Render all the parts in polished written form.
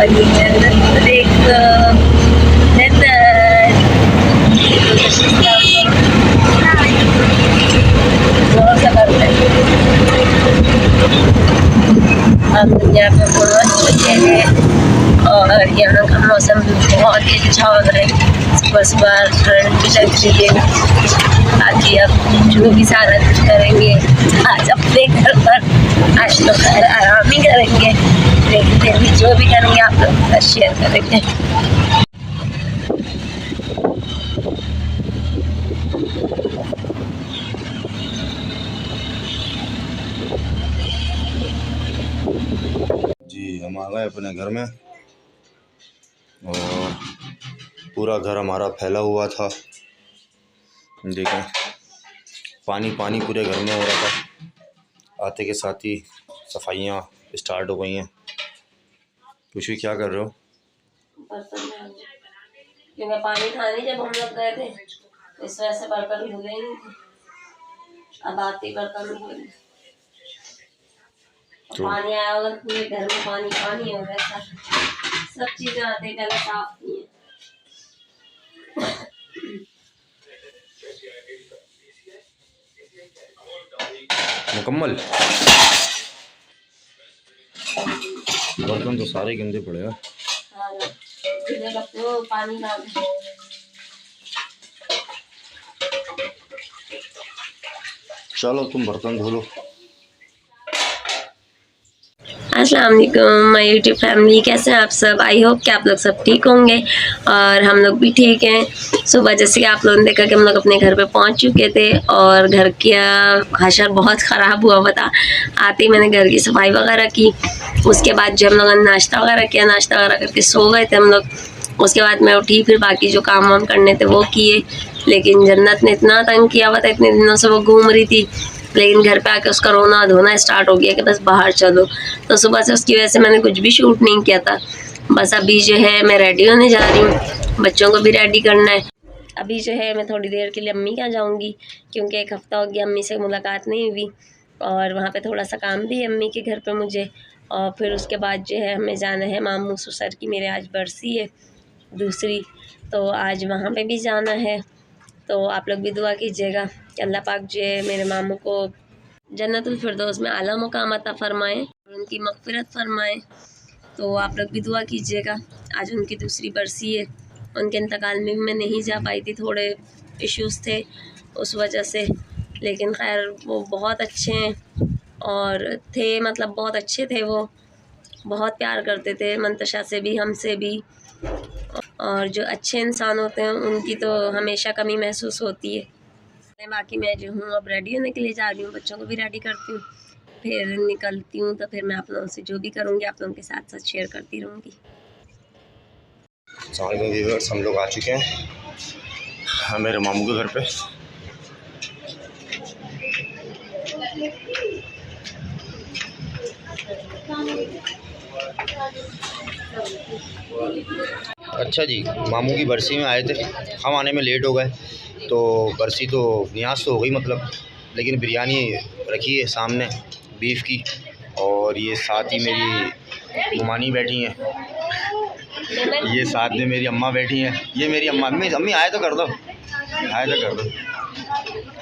ये जन्नत एक जोर से करते हैं। अब यहाँ पे पूर्वज बचे हैं और यहाँ का मौसम बहुत ही अच्छा हो रहा है। सुबह सुबह ठंड भी लग रही है। ताकि अब जो भी सारा कुछ करेंगे आज अपने घर पर, आज तो खैर आराम ही करेंगे, लेकिन फिर भी जो भी करेंगे आप लोग के साथ शेयर करेंगे। जी हम आ गए अपने घर में और पूरा घर हमारा फैला हुआ था। देखें पानी पानी पूरे घर में हो रहा था। आते के साथ ही सफाइयाँ स्टार्ट हो गई हैं। खुशी क्या कर रहे हो? क्योंकि पानी था नहीं जब हम लोग गए थे, इस वजह से बर्तन धुले ही नहीं थे। अब आते बर्तन धुले तो पानी आया होगा तो पूरे घर में पानी पानी हो गया था। सब चीजें आते गले साफ नहीं है। मुकम्मल बर्तन तो सारे गंदे पड़े हैं। पानी डाल चलो तुम बर्तन धो लो। अस्सलाम वालेकुम माय यूट्यूब फैमिली, कैसे हैं आप सब? आई होप कि आप लोग सब ठीक होंगे और हम लोग भी ठीक हैं। सुबह जैसे कि आप लोगों ने देखा कि हम लोग अपने घर पे पहुंच चुके थे और घर का हाशर बहुत ख़राब हुआ हुआ था। आते ही मैंने घर की सफाई वगैरह की। उसके बाद जब हम लोगों ने नाश्ता वगैरह किया, नाश्ता वगैरह करके सो गए थे हम लोग। उसके बाद मैं उठी, फिर बाकी जो काम वाम करने थे वो किए। लेकिन जन्नत ने इतना तंग किया हुआ था, इतने दिनों से वो घूम रही थी, लेकिन घर पे आके उसका रोना धोना स्टार्ट हो गया कि बस बाहर चलो। तो सुबह से उसकी वजह से मैंने कुछ भी शूट नहीं किया था। बस अभी जो है मैं रेडी होने जा रही हूँ, बच्चों को भी रेडी करना है। अभी जो है मैं थोड़ी देर के लिए अम्मी के यहाँ जाऊँगी, क्योंकि एक हफ़्ता हो गया अम्मी से मुलाकात नहीं हुई और वहाँ पे थोड़ा सा काम भी है अम्मी के घर पे मुझे। और फिर उसके बाद जो है हमें जाना है मामू ससुर की, मेरे आज बरसी है दूसरी, तो आज वहाँ पे भी जाना है। तो आप लोग भी दुआ कीजिएगा कि अल्लाह पाक जो है मेरे मामू को जन्नतुल फिरदौस में आला मुकाम अता फरमाएँ और उनकी मग़फ़िरत फरमाएँ। तो आप लोग भी दुआ कीजिएगा। आज उनकी दूसरी बरसी है। उनके इंतकाल में मैं नहीं जा पाई थी, थोड़े इश्यूज़ थे उस वजह से, लेकिन खैर वो बहुत अच्छे हैं और थे, मतलब बहुत अच्छे थे। वो बहुत प्यार करते थे मंतशा से भी, हमसे भी। और जो अच्छे इंसान होते हैं उनकी तो हमेशा कमी महसूस होती है। बाकी मैं जो हूँ अब रेडी होने के लिए जा रही हूँ, बच्चों को भी रेडी करती हूँ, फिर निकलती हूँ। तो फिर मैं आप लोगों से जो भी करूँगी आप लोगों के साथ साथ शेयर करती रहूँगी। व्यूअर्स हम लोग आ चुके हैं मेरे मामू के घर पे। अच्छा जी, मामू की बरसी में आए थे, हम आने में लेट हो गए तो बरसी तो यहाँ से हो गई मतलब, लेकिन बिरयानी रखी है सामने बीफ की। और ये साथ ही मेरी मुमानी बैठी हैं, ये साथ में मेरी अम्मा बैठी हैं। ये मेरी अम्मा, अम्मी आए तो कर दो, आए तो कर दो।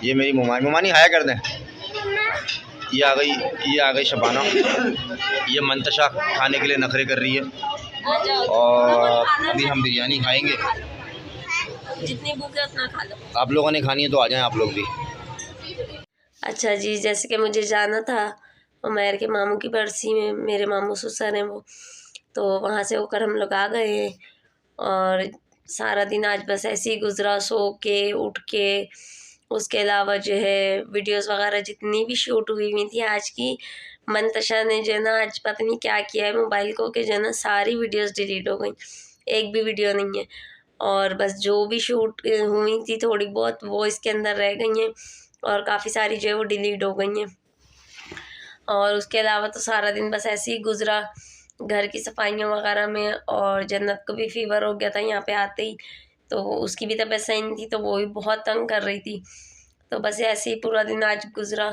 ये मेरी मुमानी आया कर दें। ये आ गई शबाना, ये मंतशा खाने के लिए नखरे कर रही है। और अभी हम बिरयानी खाएंगे। जितनी भूख है उतना खा लो। आप लोगों ने खानी है तो आ जाएं आप लोग भी। अच्छा जी, जैसे कि मुझे जाना था उमैर के मामू की बरसी में, मेरे मामू ससुर हैं वो, तो वहाँ से होकर हम लोग आ गए हैं। और सारा दिन आज बस ऐसे ही गुजरा, सो के उठ के। उसके अलावा जो है वीडियोस वगैरह जितनी भी शूट हुई थी आज की, मंतशा ने जो है ना आज पता नहीं क्या किया है मोबाइल को कि जो है ना सारी वीडियोस डिलीट हो गई, एक भी वीडियो नहीं है। और बस जो भी शूट हुई थी थोड़ी बहुत वो इसके अंदर रह गई हैं और काफ़ी सारी जो है वो डिलीट हो गई हैं। और उसके अलावा तो सारा दिन बस ऐसे ही गुजरा घर की सफाइयों वगैरह में। और जन्नत को भी फीवर हो गया था यहाँ पे आते ही, तो उसकी भी तबीयत सही नहीं थी, तो वो भी बहुत तंग कर रही थी। तो बस ऐसे ही पूरा दिन आज गुजरा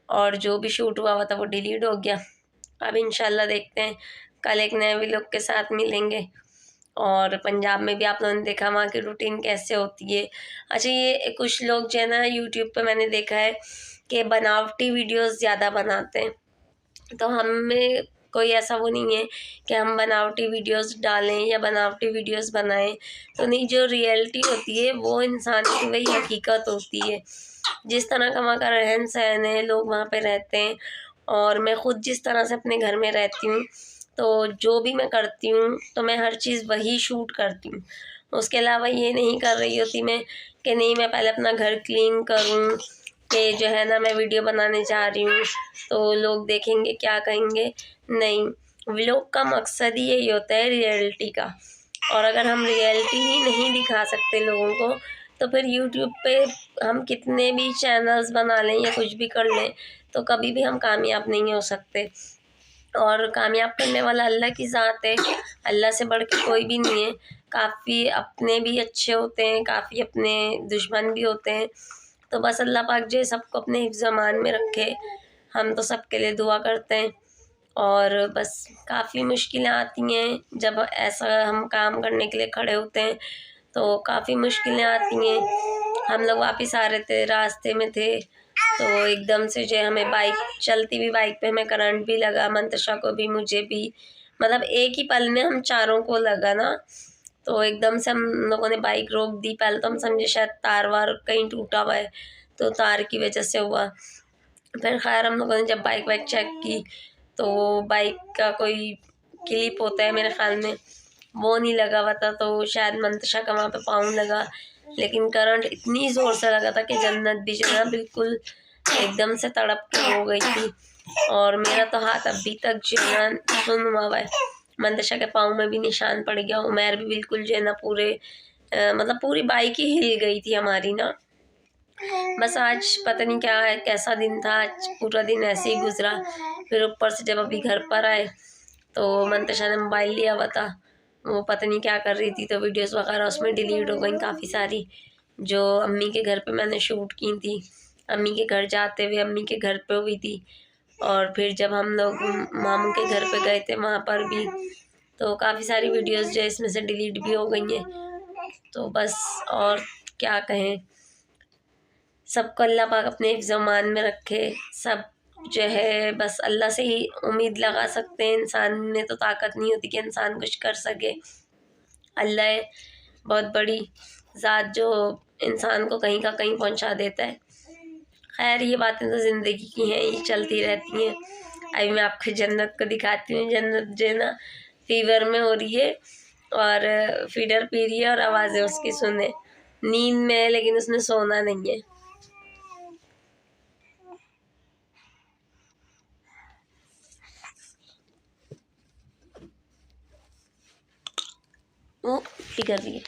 और जो भी शूट हुआ था वो डिलीट हो गया। अब इंशाल्लाह देखते हैं कल एक नए व्लॉग के साथ मिलेंगे। और पंजाब में भी आप लोगों ने देखा वहाँ की रूटीन कैसे होती है। अच्छा, ये कुछ लोग जो है ना यूट्यूब पे मैंने देखा है कि बनावटी वीडियोस ज़्यादा बनाते हैं, तो हमें कोई ऐसा वो नहीं है कि हम बनावटी वीडियोस डालें या बनावटी वीडियोस बनाएं। तो नहीं, जो रियलिटी होती है वो इंसान की वही हकीकत होती है। जिस तरह का वहाँ का रहन सहन है, लोग वहाँ पे रहते हैं, और मैं ख़ुद जिस तरह से अपने घर में रहती हूँ, तो जो भी मैं करती हूँ तो मैं हर चीज़ वही शूट करती हूँ। उसके अलावा ये नहीं कर रही होती मैं कि नहीं मैं पहले अपना घर क्लीन करूँ, कि जो है ना मैं वीडियो बनाने जा रही हूँ तो लोग देखेंगे क्या कहेंगे। नहीं, व्लॉग का मकसद ही यही होता है रियलिटी का। और अगर हम रियलिटी ही नहीं दिखा सकते लोगों को, तो फिर यूट्यूब पे हम कितने भी चैनल्स बना लें या कुछ भी कर लें, तो कभी भी हम कामयाब नहीं हो सकते। और कामयाब करने वाला अल्लाह की ज़ात है, अल्लाह से बढ़ के कोई भी नहीं है। काफ़ी अपने भी अच्छे होते हैं, काफ़ी अपने दुश्मन भी होते हैं। तो बस अल्लाह पाक जो है सबको अपने हिफ्ज़ अमान में रखे, हम तो सबके लिए दुआ करते हैं। और बस काफ़ी मुश्किलें आती हैं जब ऐसा हम काम करने के लिए खड़े होते हैं, तो काफ़ी मुश्किलें आती हैं। हम लोग वापस आ रहे थे, रास्ते में थे, तो एकदम से जो है हमें बाइक, चलती हुई बाइक पे हमें करंट भी लगा, मंतशा को भी, मुझे भी, मतलब एक ही पल में हम चारों को लगा ना। तो एकदम से हम लोगों ने बाइक रोक दी। पहले तो हम समझे शायद तार वार कहीं टूटा हुआ है, तो तार की वजह से हुआ। फिर खैर हम लोगों ने जब बाइक वाइक चेक की, तो बाइक का कोई क्लिप होता है मेरे ख्याल में, वो नहीं लगा हुआ था, तो शायद मंतशा का वहाँ पे पाँव लगा। लेकिन करंट इतनी ज़ोर से लगा था कि जन्नत भी जो है ना बिल्कुल एकदम से तड़प के हो गई थी। और मेरा तो हाथ अभी तक जो है ना सुन हुआ है, मंतशा के पाँव में भी निशान पड़ गया। उमैर भी बिल्कुल जो है ना पूरे मतलब पूरी बाइक ही हिल गई थी हमारी ना। बस आज पता नहीं क्या है, कैसा दिन था, आज पूरा दिन ऐसे ही गुजरा। फिर ऊपर से जब अभी घर पर आए तो मंतशा ने मोबाइल लिया हुआ था, वो पता नहीं क्या कर रही थी, तो वीडियोस वगैरह उसमें डिलीट हो गई काफ़ी सारी, जो अम्मी के घर पे मैंने शूट की थी। अम्मी के घर जाते हुए अम्मी के घर पे हुई थी, और फिर जब हम लोग मामू के घर पे गए थे वहाँ पर भी, तो काफ़ी सारी वीडियोस जो है इसमें से डिलीट भी हो गई हैं। तो बस और क्या कहें, सबको अल्लाह पाक अपने हिफ्ज़-ओ-मान में रखे। सब जो है बस अल्लाह से ही उम्मीद लगा सकते हैं। इंसान में तो ताकत नहीं होती कि इंसान कुछ कर सके। अल्लाह है बहुत बड़ी ज़ात जो इंसान को कहीं का कहीं पहुंचा देता है। खैर, ये बातें तो ज़िंदगी की हैं, ये चलती रहती हैं। अभी मैं आपको जन्नत को दिखाती हूँ। जन्नत जो है ना फीवर में हो रही है और फीडर पी रही है, और आवाज़ें उसकी सुने। नींद में है लेकिन उसने सोना नहीं है। वो फिकर रही है।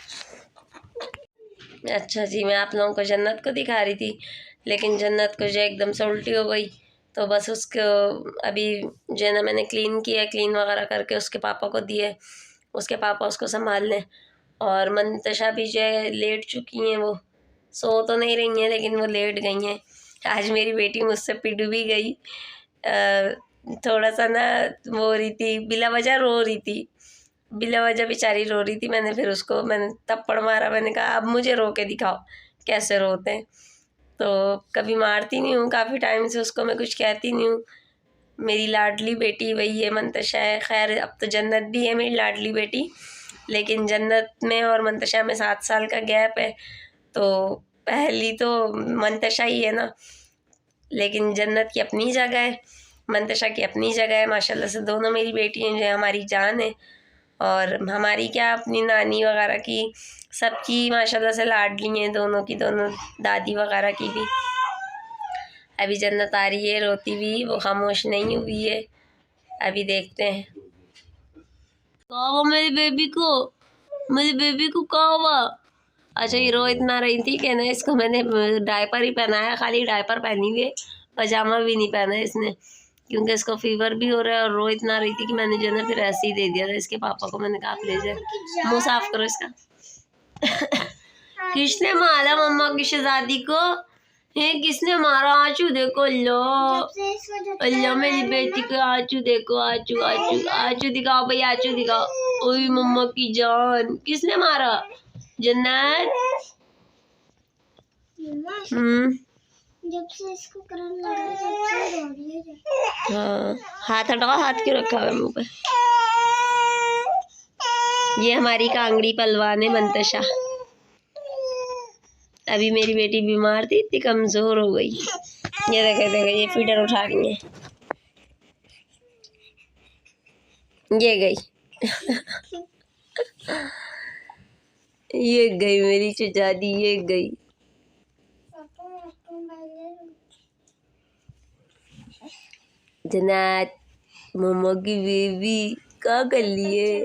अच्छा जी, मैं आप लोगों को जन्नत को दिखा रही थी, लेकिन जन्नत को जो एकदम से उल्टी हो गई, तो बस उसको अभी जो है ना मैंने क्लीन किया, क्लीन वगैरह करके उसके पापा को दिए, उसके पापा उसको संभाल लें। और मंतशा भी जो है लेट चुकी हैं, वो सो तो नहीं रही हैं लेकिन वो लेट गई हैं। आज मेरी बेटी मुझसे पिट भी गई, थोड़ा सा ना वो हो रही थी, बिला वजह रो रही थी, बिला वजह बेचारी रो रही थी। मैंने थप्पड़ मारा, मैंने कहा अब मुझे रो के दिखाओ कैसे रोते हैं। तो कभी मारती नहीं हूँ, काफ़ी टाइम से उसको मैं कुछ कहती नहीं हूँ। मेरी लाडली बेटी वही है, मंतशा है। खैर, अब तो जन्नत भी है मेरी लाडली बेटी, लेकिन जन्नत में और मंतशा में 7 साल का गैप है, तो पहली तो मंतशा ही है ना। लेकिन जन्नत की अपनी जगह है, मंतशा की अपनी जगह है। माशाल्लाह से दोनों मेरी बेटियाँ जो है हमारी जान है, और हमारी क्या अपनी नानी वगैरह की, सबकी माशाल्लाह से लाडली हैं, दोनों की दोनों, दादी वगैरह की भी। अभी जन्नत आ रही है रोती हुई, वो खामोश नहीं हुई है। अभी देखते हैं क्या हुआ मेरी बेबी को क्या हुआ। अच्छा, ये रो इतना रही थी कि ना इसको मैंने डायपर ही पहनाया, खाली डायपर पहनी हुई है, पजामा भी नहीं पहना है इसने, क्योंकि इसको फीवर भी हो रहा है और रो इतना रही थी कि मैंने जो है फिर ऐसे ही दे दिया था इसके पापा को। मैंने कहा आप ले जाए, मुँह साफ करो इसका। किसने मारा मम्मा की शहजादी को? ये किसने मारा? आचू देखो, अल्लाह अल्लाह मेरी बेटी को आचू देखो, आचू आचू आचू दिखाओ भाई, आचू दिखाओ। ओए मम्मा की जान, किसने मारा? जन्नत। जब से इसको करंट लगा है तब से रो रही है। हाँ, हाथ हटाओ, हाथ क्यों रखा हुआ है मुंह पे? ये हमारी कांगड़ी पलवान है मंतशा। अभी मेरी बेटी बीमार थी, इतनी कमजोर हो गई। ये देखो देखो, ये फीडर उठा रही है, ये गई ये गई मेरी चुचादी, ये गई। जन्नत मम्मा की बेबी क्या कर ली है?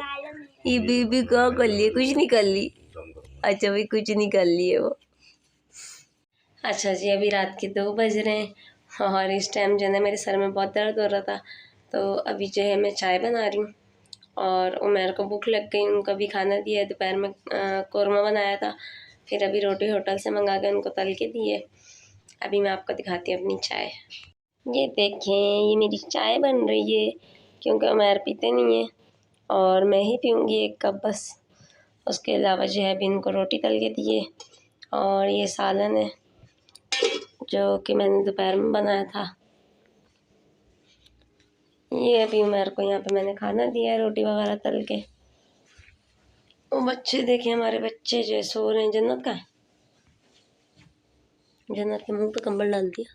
ये बेबी क्या कर ली है? कुछ नहीं कर ली। अच्छा भाई, कुछ नहीं कर ली है वो। अच्छा जी, अभी रात के 2 बज रहे हैं और इस टाइम जो है ना मेरे सर में बहुत दर्द हो रहा था, तो अभी जो है मैं चाय बना रही हूँ और उमर को भूख लग गई। उनको भी खाना दिया, दोपहर में कौरमा बनाया था, फिर अभी रोटी होटल से मंगा के उनको तल के दिए। अभी मैं आपको दिखाती हूँ अपनी चाय। ये देखें, ये मेरी चाय बन रही है क्योंकि उमर पीते नहीं है और मैं ही पीऊँगी 1 कप बस। उसके अलावा जो है अभी इनको रोटी तल के दिए और ये सालन है जो कि मैंने दोपहर में बनाया था। ये अभी उमर को यहाँ पे मैंने खाना दिया है, रोटी वगैरह तल के। वो बच्चे देखें, हमारे बच्चे जो सो रहे हैं। जन्नत का है, जन्नत के मुंह पे कंबल डाल दिया।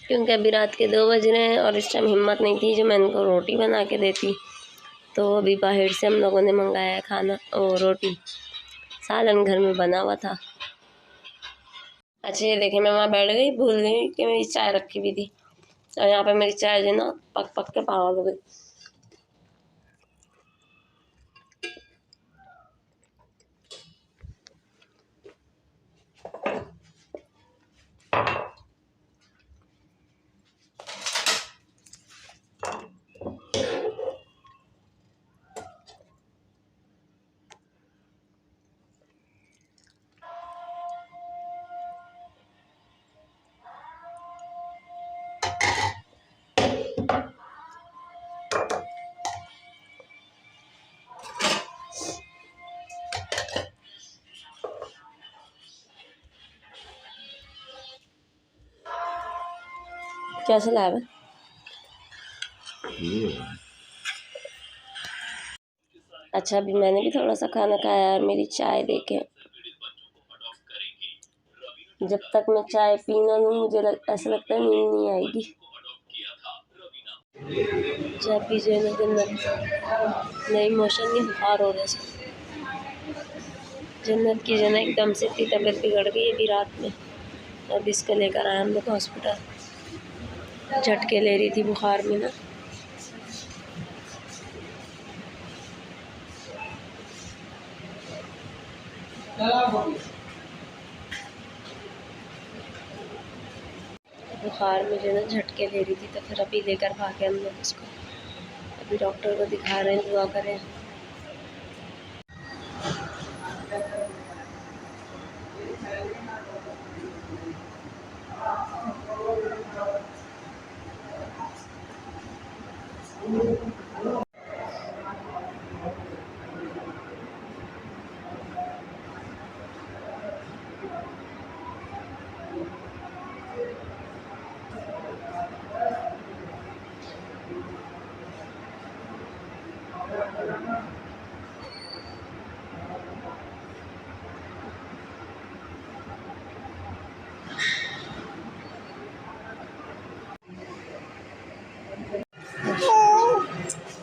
क्योंकि अभी रात के 2 बज रहे हैं और इस टाइम हिम्मत नहीं थी जो मैं इनको रोटी बना के देती, तो अभी बाहर से हम लोगों ने मंगाया है खाना और रोटी। सालन घर में बना हुआ था। अच्छा ये देखें, मैं वहाँ बैठ गई, भूल गई कि मेरी चाय रखी हुई थी और यहाँ पे मेरी चाय जो है ना पक पक के पागल हो गई। कैसा लगा? अच्छा, अभी मैंने भी थोड़ा सा खाना खाया और मेरी चाय देखें, जब तक मैं चाय पी ना लूँ मुझे ऐसा लगता है नींद नहीं आएगी। चाय पी जो है ना जन्नत नई इमोशन नहीं, बुखार हो रहा है। जन्नत की जो है एकदम से इतनी तबीयत बिगड़ गई अभी रात में, अब इसको लेकर आए हम लोग हॉस्पिटल। झटके ले रही थी बुखार में ना। बुखार में जो है ना झटके ले रही थी, तो फिर अभी लेकर भागे हम लोग उसको। अभी डॉक्टर को दिखा रहे हैं, दुआ करें।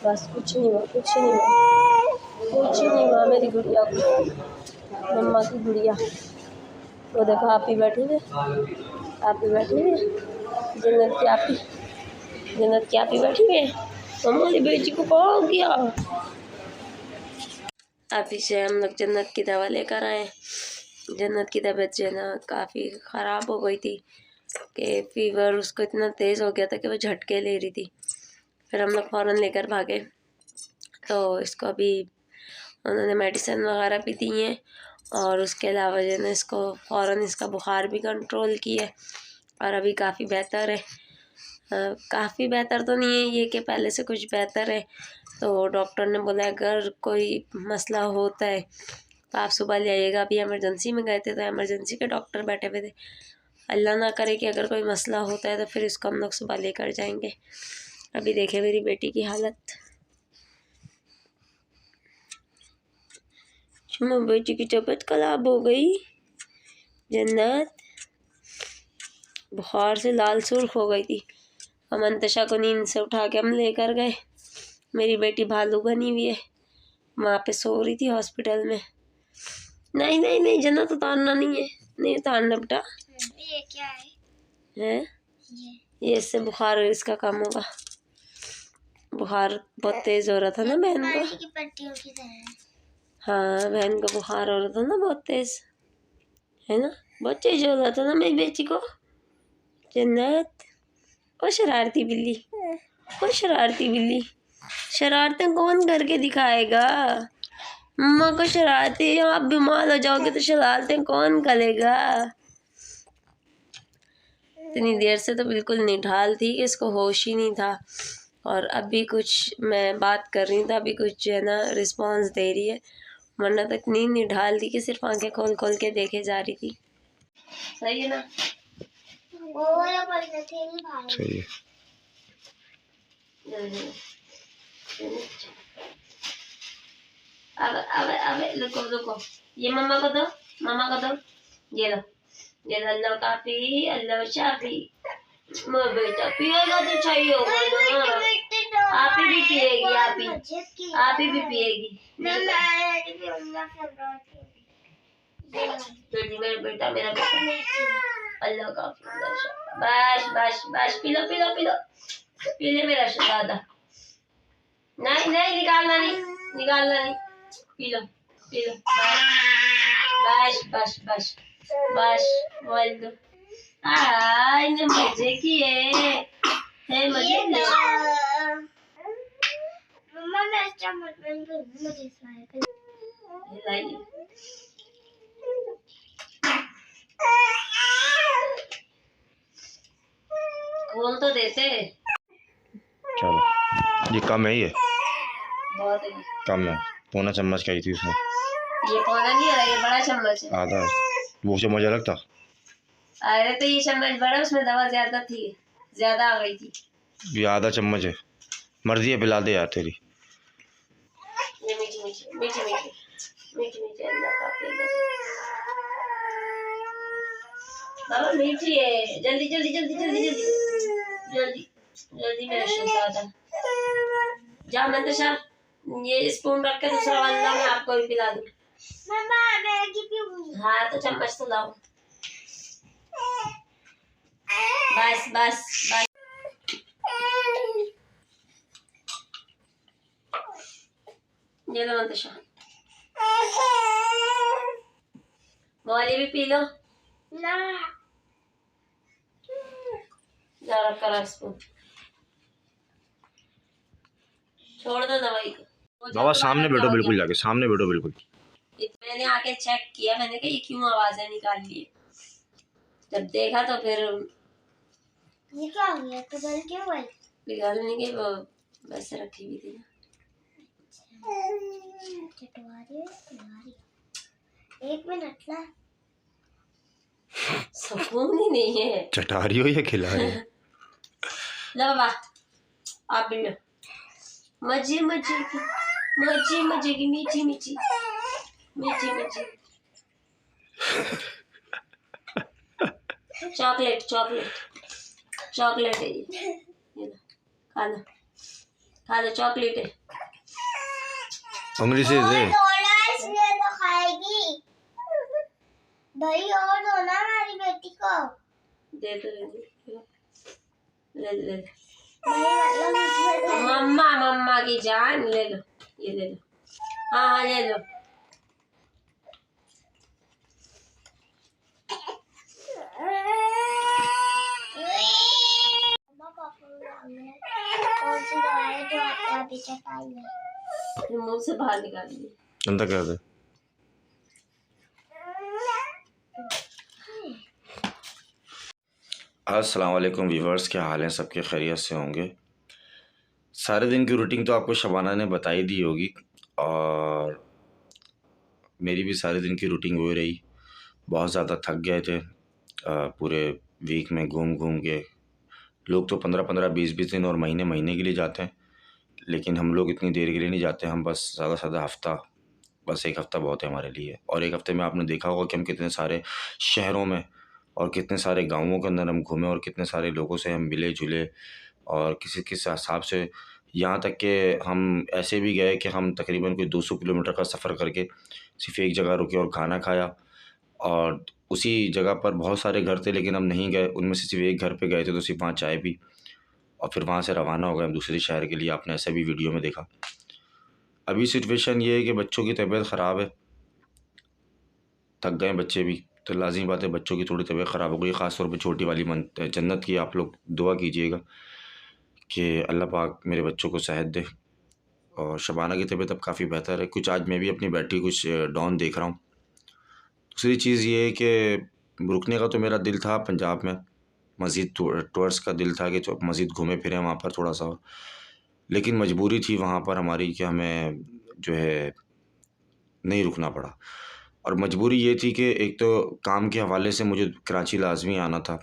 बस कुछ नहीं हुआ, कुछ नहीं हुआ, कुछ नहीं हुआ मेरी गुड़िया को, मम्मा की गुड़िया। वो देखो आप ही बैठी हुई, आप ही बैठी हुई, जन्नत की आप ही, जन्नत की आप ही बैठी हुई है। मम्मा ने बेटी को क्या हो गया? अभी से हम लोग जन्नत की दवा लेकर आए। जन्नत की तबीयत जो है ना काफ़ी ख़राब हो गई थी कि फीवर उसको इतना तेज़ हो गया था कि वो झटके ले रही थी। फिर हम लोग फ़ौरन लेकर भागे, तो इसको अभी उन्होंने मेडिसिन वगैरह भी दी हैं और उसके अलावा जो है ना इसको फ़ौरन इसका बुखार भी कंट्रोल किया और अभी काफ़ी बेहतर है। काफ़ी बेहतर तो नहीं है ये कि पहले से कुछ बेहतर है। तो डॉक्टर ने बोला अगर कोई मसला होता है तो आप सुबह ले आइएगा। अभी इमरजेंसी में गए थे तो इमरजेंसी के डॉक्टर बैठे हुए थे। अल्लाह ना करे कि अगर कोई मसला होता है तो फिर इसको हम लोग सुबह लेकर जाएंगे। अभी देखे मेरी बेटी की हालत, मेरी बेटी की तबीयत खराब हो गई। जन्नत बुखार से लाल सुर्ख हो गई थी। हम अंतशा को नींद से उठा के हम लेकर गए। मेरी बेटी भालू बनी हुई है, वहाँ पे सो रही थी हॉस्पिटल में। नहीं नहीं नहीं जन्नत उतारना नहीं है, नहीं उतारना बेटा। ये क्या है? हैं ये इससे बुखार इसका कम होगा। बुखार बहुत तेज हो रहा था ना बहन को। की पट्टियों की तरह। हाँ बहन को बुखार हो रहा था ना बहुत तेज, है ना, बहुत तेज हो रहा था ना मेरी बेटी को। जन्नत ओ शरारती बिल्ली, ओ शरारती बिल्ली, शरारतें कौन करके दिखाएगा? मम्मा को शरारती, आप बीमार हो जाओगे तो शरारतें कौन करेगा? इतनी देर से तो बिल्कुल निढाल थी कि इसको होश ही नहीं था और अभी कुछ मैं बात कर रही थी, अभी कुछ जो है ना रिस्पॉन्स दे रही है, वरना तक नींद निढाल थी कि सिर्फ आंखें खोल खोल के देखे जा रही थी। सही है ना? सही है। अब रुको रुको, ये मम्मा को दो, मम्मा को दो, ये लो, ये लो, अल्लाह काफी, अल्लाह शाफी। मेरा बेटा पिएगा तो चाहिए होगा ना, आप ही भी पिएगी, आप ही भी पिएगी। जल्दी मेरा बेटा अल्लाह काफी, अल्लाह शाफी। बस बस बस P low P low P low, P ले मेरा शहजादा। नहीं नहीं निकालना नहीं, निकालना नहीं, पी लो पी लो, बस बस बस बस बोल दो। इन्हें मजे किए है, मजे ले। मम्मा मैं चम्मच में मुझे लाइए खोल तो देते। चलो ये कम है, ये बहुत है, कम है, पौना चम्मच खाई थी उसने। ये पौना नहीं है, ये बड़ा चम्मच है। आधा है, वो चम्मच अलग था। अरे तो ये चम्मच बड़ा, उसमें दवा ज्यादा थी, ज्यादा आ गई थी। ये आधा चम्मच है, मर्जी है पिला दे यार तेरी। ये मीठी मीठी मीठी मीठी मीठी मीठी, अल्लाह काफी, बाबा मीठी है। जल्दी जल्दी जल्दी जल्दी जल्दी जल्दी जल्दी मेरा शहजादा। जा मंतशा, ये स्पून रख के दूसरा वाला मैं आपको भी पिला दूं। मम्मा मैगी पीऊंगी। हाँ तो चम्मच तो लाओ। बस बस बस, ये लो मंतशा, वाली भी पी लो। ना जा रखा रहा स्पून, छोड़ दो दवाई को। बाबा सामने बैठो बिल्कुल, जाके सामने बैठो बिल्कुल। मैंने आके चेक किया, मैंने कहा ये क्यों आवाजें निकाल रही है। जब देखा तो फिर ये क्या हो गया? तो गल क्यों गई? बिगाड़ने के वो वैसे रखी हुई थी ना। एक मिनट ला, सुकून ही नहीं है। चटा रही हो या खिला रही हो? लो बाबा आप भी लो, मजे मजे की, मजे मजे की, मीठी मीठी मीठी मीठी चॉकलेट चॉकलेट चॉकलेट है ये लो, खा लो चॉकलेट है। उंगली से दे। थोड़ा इसलिए तो खाएगी भाई, और दो ना हमारी बेटी को। दे दो ले ले, नहीं मतलब इसमें मम्मा मम्मा की जान, ले लो ये ले लो, हाँ हाँ ले लो। पे चटाई है। फिर मुंह से बाहर निकाल दिए। अंदर कर दे। अस्सलाम वालेकुम व्यूवर्स, क्या हाल है? सबके खैरियत से होंगे। सारे दिन की रूटीन तो आपको शबाना ने बताई दी होगी और मेरी भी सारे दिन की रूटीन वही रही। बहुत ज़्यादा थक गए थे पूरे वीक में घूम घूम के। लोग तो 15-15 20-20 दिन और महीने महीने के लिए जाते हैं, लेकिन हम लोग इतनी देर के लिए नहीं जाते। हम बस ज़्यादा से ज़्यादा हफ़्ता, बस 1 हफ़्ता बहुत है हमारे लिए। और 1 हफ़्ते में आपने देखा होगा कि हम कितने सारे शहरों में और कितने सारे गाँवों के अंदर हम घूमे और कितने सारे लोगों से हम मिले जुले। और किसी किस हिसाब से, यहाँ तक कि हम ऐसे भी गए कि हम तकरीबन कोई 200 किलोमीटर का सफ़र करके सिर्फ एक जगह रुके और खाना खाया। और उसी जगह पर बहुत सारे घर थे, लेकिन हम नहीं गए उनमें से, सिर्फ एक घर पे गए थे तो सिर्फ वहाँ चाय पी और फिर वहाँ से रवाना हो गए हम दूसरे शहर के लिए। आपने ऐसा भी वीडियो में देखा। अभी सिचुएशन ये है कि बच्चों की तबीयत ख़राब है, थक गए बच्चे भी, तो लाज़मी बात है बच्चों की थोड़ी तबीयत ख़राब हो गई। ख़ास तौर पे छोटी वाली जन्नत की आप लोग दुआ कीजिएगा कि अल्लाह पाक मेरे बच्चों को सेहत दे। और शबाना की तबीयत अब काफ़ी बेहतर है। कुछ आज मैं भी अपनी बैटरी कुछ डाउन देख रहा हूँ। दूसरी चीज़ ये है कि रुकने का तो मेरा दिल था पंजाब में, मस्जिद टूर्स का दिल था कि मस्जिद घूमे फिरें वहाँ पर थोड़ा सा, लेकिन मजबूरी थी वहाँ पर हमारी कि हमें जो है नहीं रुकना पड़ा। और मजबूरी ये थी कि एक तो काम के हवाले से मुझे कराची लाजमी आना था,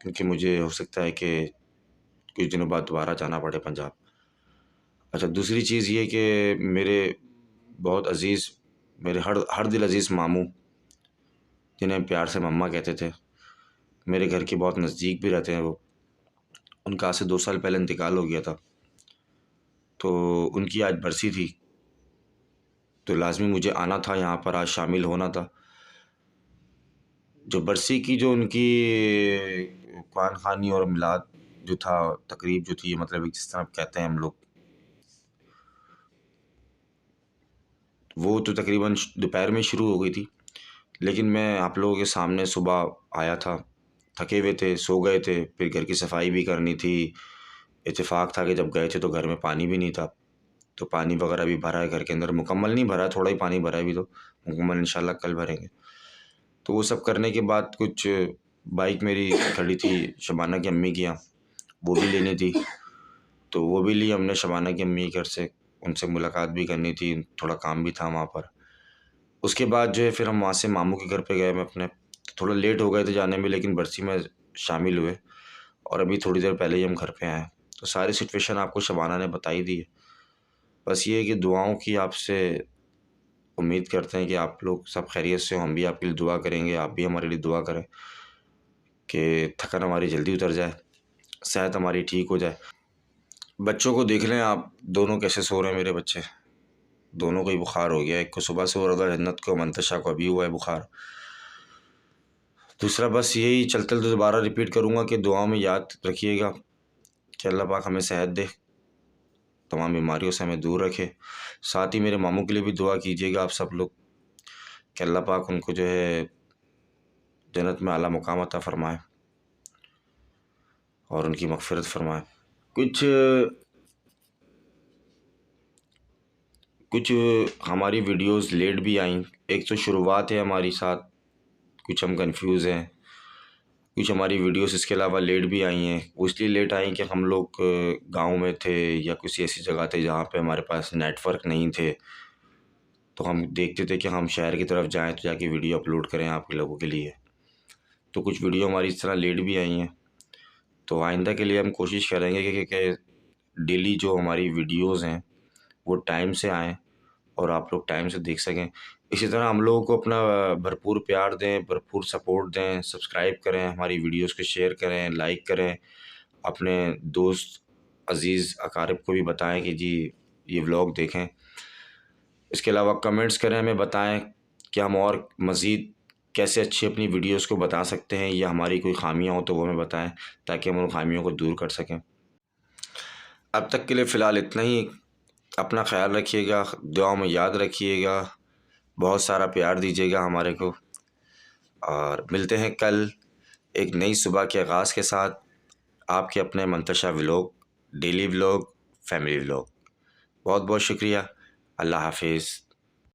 क्योंकि मुझे हो सकता है कि कुछ दिनों बाद दोबारा जाना पड़े पंजाब। अच्छा, दूसरी चीज़ ये कि मेरे बहुत अज़ीज़, मेरे हर दिल अज़ीज़ मामू, जिन्हें प्यार से मम्मा कहते थे, मेरे घर के बहुत नज़दीक भी रहते हैं वो, उनका आज से 2 साल पहले इंतकाल हो गया था। तो उनकी आज बरसी थी, तो लाजमी मुझे आना था यहाँ पर, आज शामिल होना था। जो बरसी की जो उनकी कुरान ख़वानी और मिलाद जो था, तकरीब जो थी, मतलब जिस तरह कहते हैं हम लोग, वो तो तकरीबन दोपहर में शुरू हो गई थी। लेकिन मैं आप लोगों के सामने सुबह आया था, थके हुए थे, सो गए थे, फिर घर की सफाई भी करनी थी। इत्तेफाक था कि जब गए थे तो घर में पानी भी नहीं था, तो पानी वगैरह भी भरा है घर के अंदर, मुकम्मल नहीं भरा है, थोड़ा ही पानी भरा है अभी, तो मुकम्मल इंशाल्लाह कल भरेंगे। तो वो सब करने के बाद कुछ बाइक मेरी खड़ी थी शबाना की अम्मी की यहाँ, वो भी लेनी थी, तो वो भी ली हमने शबाना की अम्मी के घर से। उनसे मुलाकात भी करनी थी, थोड़ा काम भी था वहाँ पर। उसके बाद जो है फिर हम वहाँ से मामू के घर पे गए। मैं अपने थोड़ा लेट हो गए थे जाने में, लेकिन बरसी में शामिल हुए और अभी थोड़ी देर पहले ही हम घर पे आए। तो सारी सिचुएशन आपको शबाना ने बताई दी है। बस ये है कि दुआओं की आपसे उम्मीद करते हैं कि आप लोग सब खैरियत से हो। हम भी आपके लिए दुआ करेंगे, आप भी हमारे लिए दुआ करें कि थकान हमारी जल्दी उतर जाए, सेहत हमारी ठीक हो जाए। बच्चों को देख लें आप, दोनों कैसे सो रहे हैं मेरे बच्चे, दोनों को ही बुखार हो गया। एक को सुबह से हो रहा था, जन्नत को, मंतशा को अभी हुआ है बुखार। दूसरा बस यही चलते चलते दोबारा रिपीट करूँगा कि दुआओं में याद रखिएगा कि अल्लाह पाक हमें सेहत दे, तमाम बीमारियों से हमें दूर रखे। साथ ही मेरे मामू के लिए भी दुआ कीजिएगा आप सब लोग कि अल्लाह पाक उनको जो है जन्नत में आला मुकाम अता फ़रमाए और उनकी मग़फ़िरत फ़रमाए। कुछ हमारी वीडियोस लेट भी आईं। एक तो शुरुआत है हमारी साथ, कुछ हम कंफ्यूज हैं। कुछ हमारी वीडियोस इसके अलावा लेट भी आई हैं। वो इसलिए लेट आई कि हम लोग गांव में थे या किसी ऐसी जगह थे जहाँ पे हमारे पास नेटवर्क नहीं थे, तो हम देखते थे कि हम शहर की तरफ जाएं तो जाके वीडियो अपलोड करें आप लोगों के लिए। तो कुछ वीडियो हमारी इस तरह लेट भी आई हैं। तो आइंदा के लिए हम कोशिश करेंगे कि डेली जो हमारी वीडियोज़ हैं वो टाइम से आएँ और आप लोग टाइम से देख सकें। इसी तरह हम लोगों को अपना भरपूर प्यार दें, भरपूर सपोर्ट दें, सब्सक्राइब करें, हमारी वीडियोस को शेयर करें, लाइक करें, अपने दोस्त अज़ीज़ अकारिब को भी बताएं कि जी ये व्लॉग देखें। इसके अलावा कमेंट्स करें, हमें बताएं कि हम और मज़ीद कैसे अच्छी अपनी वीडियोस को बता सकते हैं, या हमारी कोई ख़ामियाँ हो तो वो हमें बताएं ताकि हम उन ख़ामियों को दूर कर सकें। अब तक के लिए फ़िलहाल इतना ही। अपना ख्याल रखिएगा, दुआओं में याद रखिएगा, बहुत सारा प्यार दीजिएगा हमारे को, और मिलते हैं कल एक नई सुबह के आगाज़ के साथ आपके अपने Mantasha vlog, daily vlog, family vlog. बहुत बहुत शुक्रिया। अल्लाह हाफिज़।